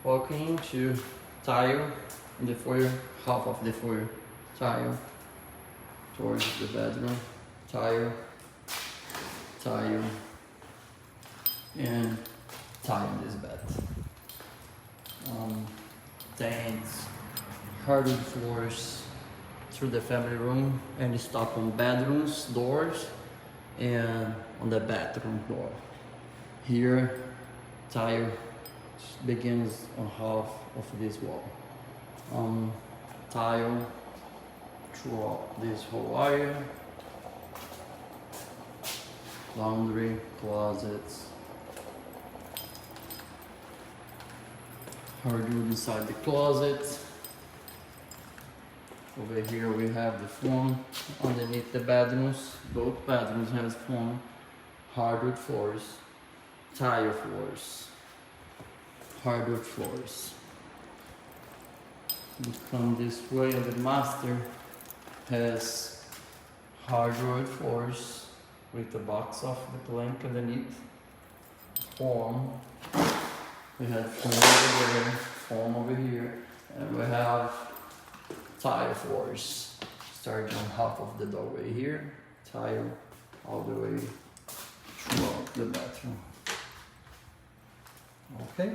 walking into tile in the foyer, half of the foyer, tile towards the bedroom, tile, tile, and tile in this bed. Tents, hardwood floors through the family room and stop on bedrooms, doors, and on the bathroom door. Here, tile begins on half of this wall. Tile throughout this whole area. Laundry, closets. Hardwood inside the closet. Over here we have the phone underneath the bedrooms. Both bedrooms have phone. Hardwood floors, tile floors, hardwood floors. We come this way and the master has hardwood floors with the box of the plank underneath. Foam. We have foam over there, foam over here, and we have tile floors starting on half of the doorway here, tile all the way throughout the bathroom. Okay.